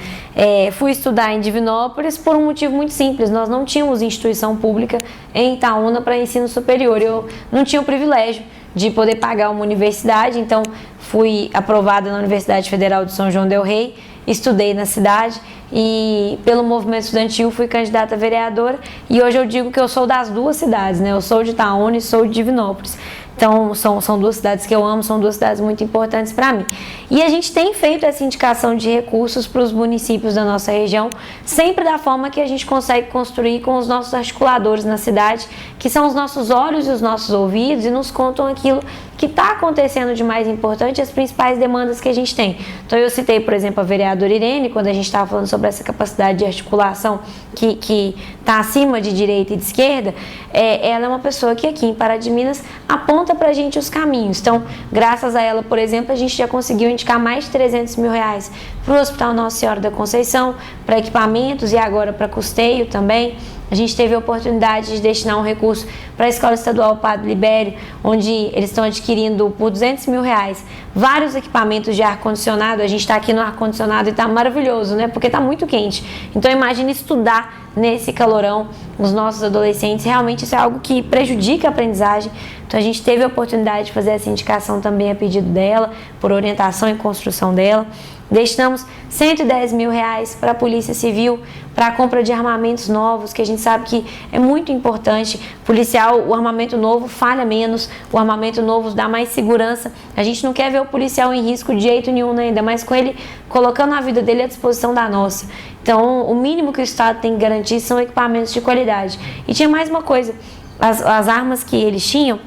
Fui estudar em Divinópolis por um motivo muito simples. Nós não tínhamos instituição pública em Itaúna para ensino superior. Eu não tinha o privilégio de poder pagar uma universidade, então fui aprovada na Universidade Federal de São João del Rei, estudei na cidade e pelo movimento estudantil fui candidata a vereadora, e hoje eu digo que eu sou das duas cidades, né? Eu sou de Itaúna e sou de Divinópolis. Então, são duas cidades que eu amo, são duas cidades muito importantes para mim. E a gente tem feito essa indicação de recursos para os municípios da nossa região, sempre da forma que a gente consegue construir com os nossos articuladores na cidade, que são os nossos olhos e os nossos ouvidos, e nos contam aquilo que está acontecendo de mais importante, as principais demandas que a gente tem. Então, eu citei, por exemplo, a vereadora Irene, quando a gente estava falando sobre essa capacidade de articulação que está acima de direita e de esquerda. Ela é uma pessoa que aqui em Pará de Minas aponta para a gente os caminhos. Então, graças a ela, por exemplo, a gente já conseguiu indicar mais de 300 mil reais para o Hospital Nossa Senhora da Conceição, para equipamentos e agora para custeio também. A gente teve a oportunidade de destinar um recurso para a Escola Estadual Padre Libério, onde eles estão adquirindo por 200 mil reais vários equipamentos de ar-condicionado. A gente está aqui no ar-condicionado e está maravilhoso, né? Porque está muito quente. Então imagine estudar nesse calorão os nossos adolescentes. Realmente isso é algo que prejudica a aprendizagem. Então a gente teve a oportunidade de fazer essa indicação também a pedido dela, por orientação e construção dela. Destinamos 110 mil reais para a Polícia Civil, para a compra de armamentos novos, que a gente sabe que é muito importante. Policial, o armamento novo falha menos, o armamento novo dá mais segurança. A gente não quer ver o policial em risco de jeito nenhum, né? Ainda mais com ele colocando a vida dele à disposição da nossa. Então, o mínimo que o Estado tem que garantir são equipamentos de qualidade. E tinha mais uma coisa, as armas que eles tinham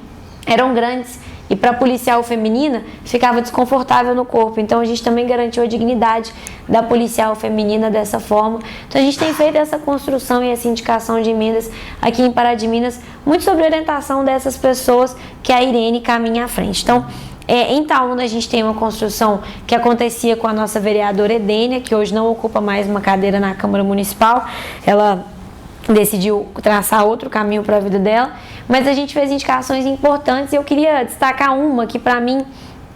eram grandes, e para a policial feminina ficava desconfortável no corpo. Então a gente também garantiu a dignidade da policial feminina dessa forma. Então a gente tem feito essa construção e essa indicação de emendas aqui em Pará de Minas, muito sobre a orientação dessas pessoas que a Irene caminha à frente. Então, em Itaúna a gente tem uma construção que acontecia com a nossa vereadora Edênia, que hoje não ocupa mais uma cadeira na Câmara Municipal. Ela decidiu traçar outro caminho para a vida dela, mas a gente fez indicações importantes e eu queria destacar uma que para mim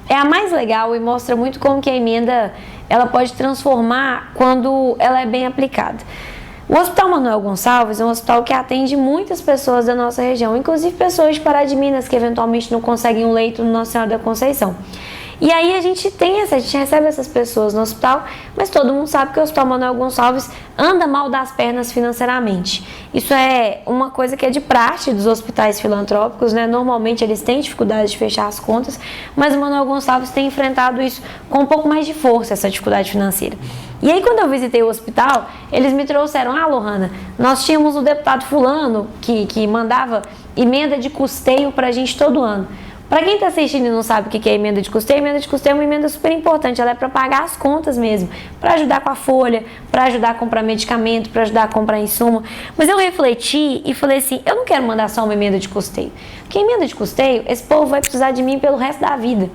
é a mais legal e mostra muito como que a emenda ela pode transformar quando ela é bem aplicada. O Hospital Manuel Gonçalves é um hospital que atende muitas pessoas da nossa região, inclusive pessoas de Pará de Minas que eventualmente não conseguem um leito no Nossa Senhora da Conceição. E aí a gente recebe essas pessoas no hospital, mas todo mundo sabe que o Hospital Manuel Gonçalves anda mal das pernas financeiramente. Isso é uma coisa que é de praxe dos hospitais filantrópicos, né? Normalmente eles têm dificuldade de fechar as contas, mas o Manuel Gonçalves tem enfrentado isso com um pouco mais de força, essa dificuldade financeira. E aí quando eu visitei o hospital, eles me trouxeram, Lohana, nós tínhamos o deputado fulano que mandava emenda de custeio pra gente todo ano. Para quem está assistindo e não sabe o que é emenda de custeio é uma emenda super importante, ela é para pagar as contas mesmo, para ajudar com a folha, para ajudar a comprar medicamento, para ajudar a comprar insumo. Mas eu refleti e falei assim, eu não quero mandar só uma emenda de custeio, porque emenda de custeio, esse povo vai precisar de mim pelo resto da vida.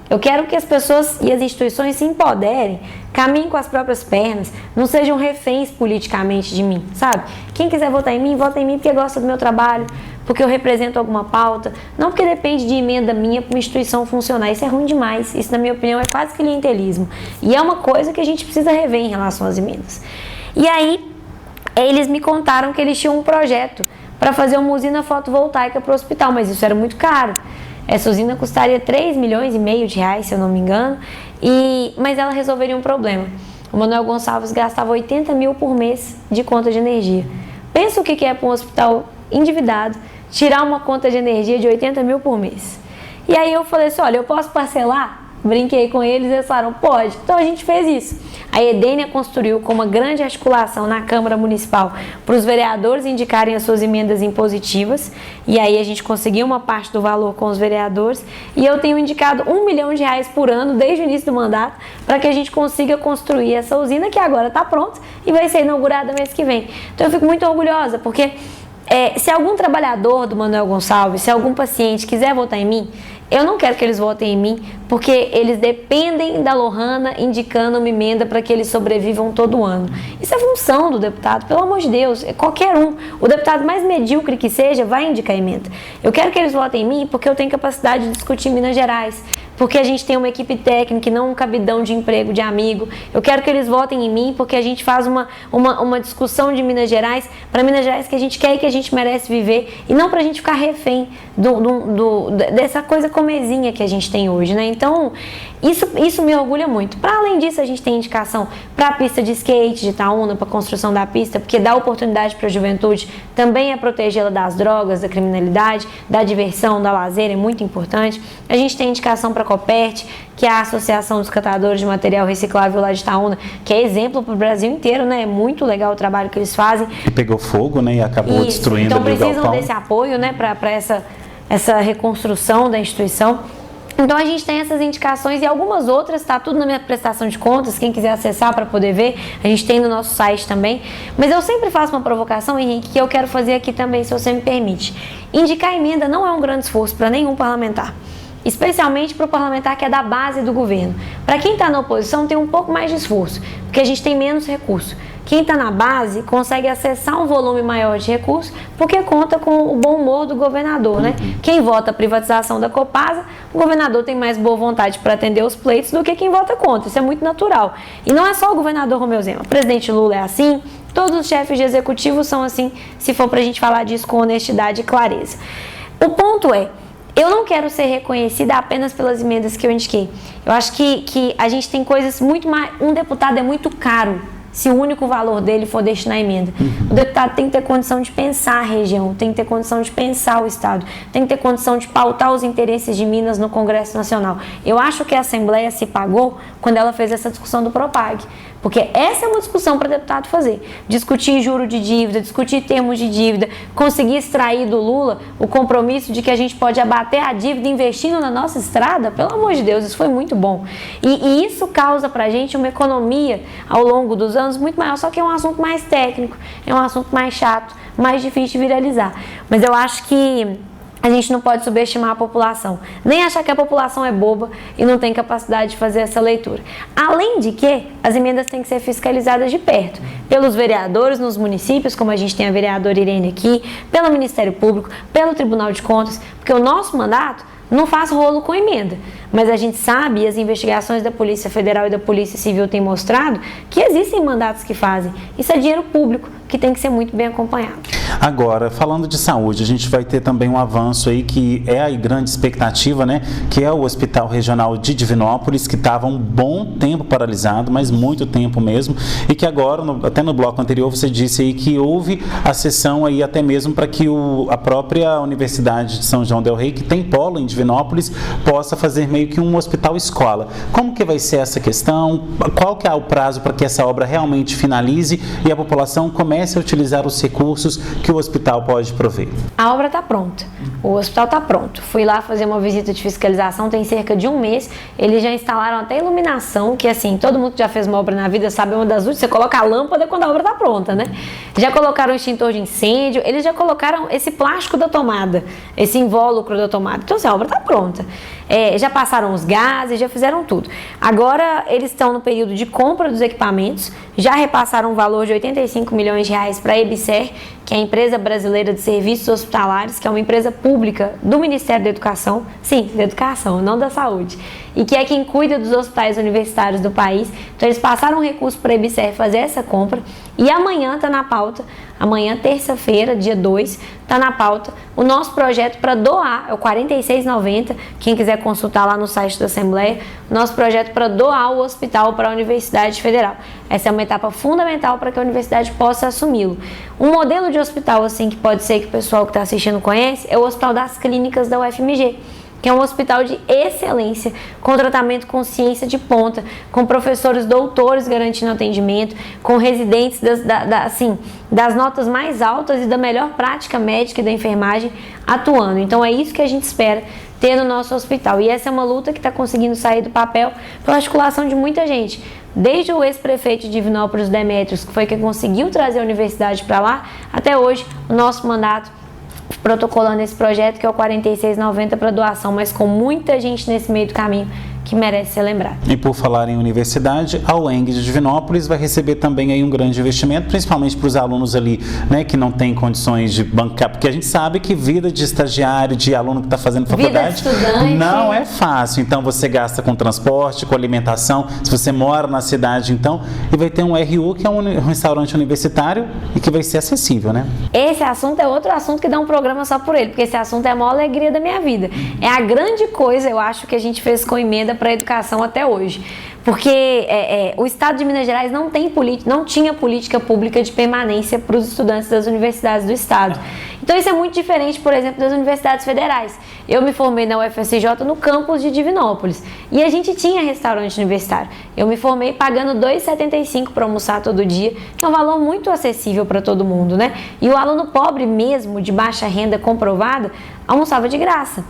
Eu quero que as pessoas e as instituições se empoderem, caminhem com as próprias pernas, não sejam reféns politicamente de mim, sabe? Quem quiser votar em mim, vota em mim porque gosta do meu trabalho, porque eu represento alguma pauta, não porque depende de emenda minha para uma instituição funcionar. Isso é ruim demais, isso na minha opinião é quase clientelismo. E é uma coisa que a gente precisa rever em relação às emendas. E aí, eles me contaram que eles tinham um projeto para fazer uma usina fotovoltaica para o hospital, mas isso era muito caro. Essa usina custaria 3,5 milhões de reais, se eu não me engano, mas ela resolveria um problema. O Manuel Gonçalves gastava 80 mil por mês de conta de energia. Pensa o que é para um hospital endividado tirar uma conta de energia de 80 mil por mês. E aí eu falei assim, olha, eu posso parcelar? Brinquei com eles e eles falaram, pode. Então a gente fez isso. A Edênia construiu com uma grande articulação na Câmara Municipal para os vereadores indicarem as suas emendas impositivas, e aí a gente conseguiu uma parte do valor com os vereadores, e eu tenho indicado R$1 milhão por ano desde o início do mandato para que a gente consiga construir essa usina que agora está pronta e vai ser inaugurada mês que vem. Então eu fico muito orgulhosa porque se algum trabalhador do Manuel Gonçalves, se algum paciente quiser votar em mim, eu não quero que eles votem em mim, porque eles dependem da Lohana indicando uma emenda para que eles sobrevivam todo ano. Isso é função do deputado, pelo amor de Deus, é qualquer um. O deputado mais medíocre que seja vai indicar emenda. Eu quero que eles votem em mim porque eu tenho capacidade de discutir Minas Gerais, porque a gente tem uma equipe técnica e não um cabidão de emprego de amigo. Eu quero que eles votem em mim porque a gente faz uma discussão de Minas Gerais, para Minas Gerais que a gente quer e que a gente merece viver, e não para a gente ficar refém dessa coisa comezinha que a gente tem hoje, né? Então, isso me orgulha muito. Para além disso, a gente tem indicação para a pista de skate de Itaúna, para a construção da pista, porque dá oportunidade para a juventude, também é protegê-la das drogas, da criminalidade, da diversão, da lazer, é muito importante. A gente tem indicação para a Copert, que é a Associação dos Catadores de Material Reciclável lá de Itaúna, que é exemplo para o Brasil inteiro, né? É muito legal o trabalho que eles fazem. E pegou fogo, né? E acabou destruindo então, ali o galpão. Então precisam desse apoio, né? Para essa reconstrução da instituição. Então a gente tem essas indicações e algumas outras, tá tudo na minha prestação de contas, quem quiser acessar para poder ver, a gente tem no nosso site também. Mas eu sempre faço uma provocação, Henrique, que eu quero fazer aqui também, se você me permite. Indicar emenda não é um grande esforço para nenhum parlamentar, especialmente para o parlamentar que é da base do governo. Para quem está na oposição tem um pouco mais de esforço, porque a gente tem menos recursos. Quem está na base consegue acessar um volume maior de recursos porque conta com o bom humor do governador, né? Quem vota a privatização da Copasa, o governador tem mais boa vontade para atender os pleitos do que quem vota contra. Isso é muito natural. E não é só o governador Romeu Zema. O presidente Lula é assim, todos os chefes de executivo são assim, se for para a gente falar disso com honestidade e clareza. O ponto é, eu não quero ser reconhecida apenas pelas emendas que eu indiquei. Eu acho que a gente tem coisas muito mais... Um deputado é muito caro se o único valor dele for destinar a emenda. O deputado tem que ter condição de pensar a região, tem que ter condição de pensar o Estado, tem que ter condição de pautar os interesses de Minas no Congresso Nacional. Eu acho que a Assembleia se pagou quando ela fez essa discussão do Propag, porque essa é uma discussão para deputado fazer. Discutir juro de dívida, discutir termos de dívida, conseguir extrair do Lula o compromisso de que a gente pode abater a dívida investindo na nossa estrada, pelo amor de Deus, isso foi muito bom. E isso causa para a gente uma economia ao longo dos anos muito maior, só que é um assunto mais técnico, é um assunto mais chato, mais difícil de viralizar. Mas eu acho que a gente não pode subestimar a população, nem achar que a população é boba e não tem capacidade de fazer essa leitura. Além de que as emendas têm que ser fiscalizadas de perto, pelos vereadores nos municípios, como a gente tem a vereadora Irene aqui, pelo Ministério Público, pelo Tribunal de Contas, porque o nosso mandato não faz rolo com emenda, mas a gente sabe, e as investigações da Polícia Federal e da Polícia Civil têm mostrado, que existem mandatos que fazem. Isso é dinheiro público, que tem que ser muito bem acompanhado. Agora, falando de saúde, a gente vai ter também um avanço aí que é a grande expectativa, né? Que é o Hospital Regional de Divinópolis, que estava um bom tempo paralisado, mas muito tempo mesmo, e que agora, até no bloco anterior, você disse aí que houve a sessão aí até mesmo para que a própria Universidade de São João del Rei, que tem polo em Divinópolis, possa fazer meio que um hospital escola. Como que vai ser essa questão? Qual que é o prazo para que essa obra realmente finalize e a população comece a utilizar os recursos que o hospital pode prover? A obra está pronta, o hospital está pronto. Fui lá fazer uma visita de fiscalização, tem cerca de um mês, eles já instalaram até iluminação, que assim, todo mundo que já fez uma obra na vida sabe, uma das últimas, você coloca a lâmpada quando a obra está pronta, né? Já colocaram extintor de incêndio, eles já colocaram esse plástico da tomada, esse invólucro da tomada. Então assim, a obra está pronta. Já passaram os gases, já fizeram tudo. Agora eles estão no período de compra dos equipamentos, já repassaram um valor de 85 milhões de reais para a EBSER, que é a Empresa Brasileira de Serviços Hospitalares, que é uma empresa pública do Ministério da Educação, sim, da Educação, não da Saúde, e que é quem cuida dos hospitais universitários do país. Então eles passaram um recurso para a EBSER fazer essa compra, e amanhã está na pauta, amanhã, terça-feira, dia 2, está na pauta o nosso projeto para doar, é o 4690, quem quiser consultar lá no site da Assembleia, nosso projeto para doar o hospital para a Universidade Federal. Essa é uma etapa fundamental para que a universidade possa assumi-lo. Um modelo de hospital assim que pode ser que o pessoal que está assistindo conhece é o Hospital das Clínicas da UFMG, que é um hospital de excelência, com tratamento com ciência de ponta, com professores doutores garantindo atendimento, com residentes das notas mais altas e da melhor prática médica e da enfermagem atuando. Então é isso que a gente espera ter no nosso hospital. E essa é uma luta que está conseguindo sair do papel pela articulação de muita gente. Desde o ex-prefeito de Divinópolis, Demétrios, que foi quem conseguiu trazer a universidade para lá, até hoje o nosso mandato protocolando esse projeto que é o 4690 para doação, mas com muita gente nesse meio do caminho que merece ser lembrado. E por falar em universidade, a UENG de Divinópolis vai receber também aí um grande investimento, principalmente para os alunos ali, né, que não têm condições de bancar, porque a gente sabe que vida de estagiário, de aluno que está fazendo faculdade, não é fácil. Então você gasta com transporte, com alimentação, se você mora na cidade, então, e vai ter um RU, que é um restaurante universitário e que vai ser acessível, né? Esse assunto é outro assunto que dá um programa só por ele, porque esse assunto é a maior alegria da minha vida. É a grande coisa, eu acho, que a gente fez com emenda para a educação até hoje. Porque o Estado de Minas Gerais não tinha política pública de permanência para os estudantes das universidades do Estado. Então isso é muito diferente, por exemplo, das universidades federais. Eu me formei na UFSJ no campus de Divinópolis e a gente tinha restaurante universitário. Eu me formei pagando R$ 2,75 para almoçar todo dia, que é um valor muito acessível para todo mundo, né? E o aluno pobre mesmo, de baixa renda comprovada, almoçava de graça.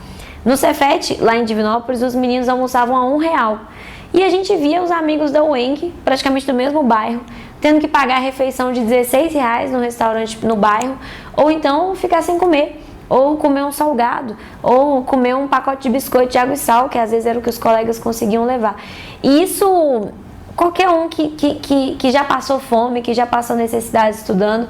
No Cefet, lá em Divinópolis, os meninos almoçavam a R$1. E a gente via os amigos da UENG, praticamente do mesmo bairro, tendo que pagar a refeição de R$16 no restaurante no bairro, ou então ficar sem comer, ou comer um salgado, ou comer um pacote de biscoito de água e sal, que às vezes era o que os colegas conseguiam levar. E isso, qualquer um que já passou fome, que já passou necessidade estudando,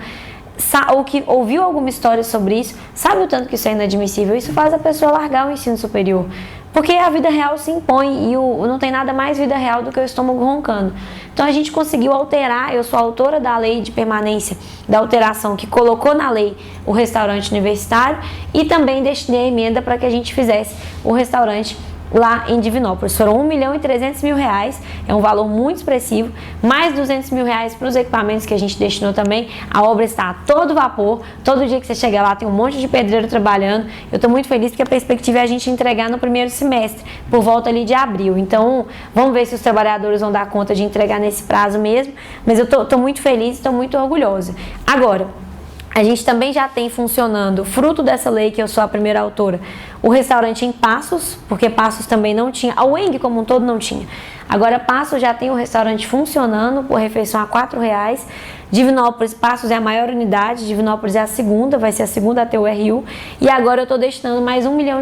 ou que ouviu alguma história sobre isso, sabe o tanto que isso é inadmissível. Isso faz a pessoa largar o ensino superior, porque a vida real se impõe e não tem nada mais vida real do que o estômago roncando. Então a gente conseguiu alterar, eu sou autora da lei de permanência, da alteração que colocou na lei o restaurante universitário, e também destinei a emenda para que a gente fizesse o restaurante lá em Divinópolis. Foram R$1.300.000, é um valor muito expressivo, mais R$200.000 para os equipamentos que a gente destinou também. A obra está a todo vapor, todo dia que você chega lá tem um monte de pedreiro trabalhando. Eu estou muito feliz porque a perspectiva é a gente entregar no primeiro semestre, por volta ali de abril. Então vamos ver se os trabalhadores vão dar conta de entregar nesse prazo mesmo, mas eu estou muito feliz e estou muito orgulhosa. Agora, a gente também já tem funcionando, fruto dessa lei que eu sou a primeira autora, o restaurante em Passos, porque Passos também não tinha, a UENG como um todo não tinha. Agora Passos já tem o restaurante funcionando por refeição a R$4. Divinópolis, Passos é a maior unidade, Divinópolis é a segunda, vai ser a segunda a ter o RU, e agora eu estou destinando mais R$1 milhão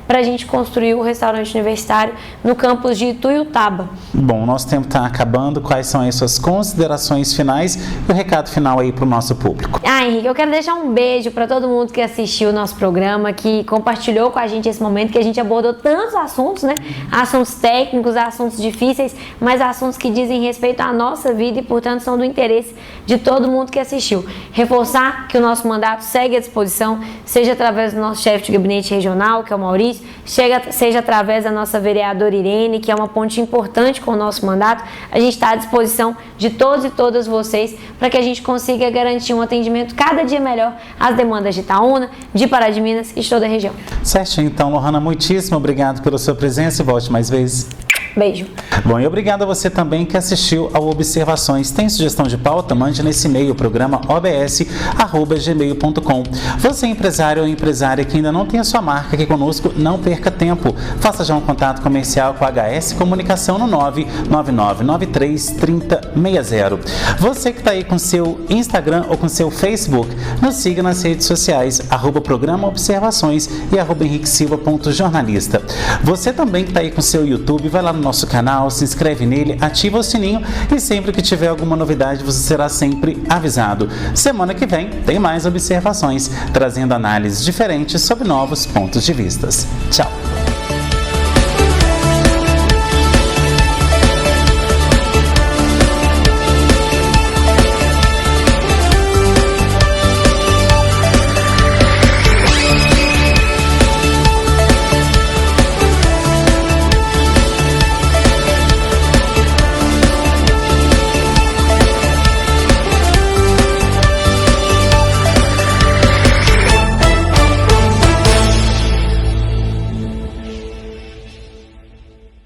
para a gente construir o restaurante universitário no campus de Ituiutaba. Bom, o nosso tempo está acabando. Quais são as suas considerações finais e o recado final aí para o nosso público? Henrique, eu quero deixar um beijo para todo mundo que assistiu o nosso programa, que compartilhou com a gente esse momento, que a gente abordou tantos assuntos, né? Assuntos técnicos, assuntos difíceis, mas assuntos que dizem respeito à nossa vida e, portanto, são do interesse de todo mundo que assistiu. Reforçar que o nosso mandato segue à disposição, seja através do nosso chefe de gabinete regional, que é o Maurício, seja através da nossa vereadora Irene, que é uma ponte importante com o nosso mandato. A gente está à disposição de todos e todas vocês para que a gente consiga garantir um atendimento cada dia melhor às demandas de Itaúna, de Pará de Minas e de toda a região. Certinho, então, Lohana, muitíssimo obrigado pela sua presença e volte mais vezes. Beijo. Bom, e obrigado a você também que assistiu ao Observações. Tem sugestão de pauta? Mande nesse e-mail, programa obs@gmail.com. Você, empresário ou empresária que ainda não tem a sua marca aqui conosco, não perca tempo. Faça já um contato comercial com a HS Comunicação no 999933060. Você que está aí com seu Instagram ou com seu Facebook, nos siga nas redes sociais, @programa Observações e @henriquesilva.jornalista. Você também que está aí com seu YouTube, vai lá no nosso canal, se inscreve nele, ativa o sininho e sempre que tiver alguma novidade você será sempre avisado. Semana que vem tem mais Observações, trazendo análises diferentes sobre novos pontos de vista. Tchau!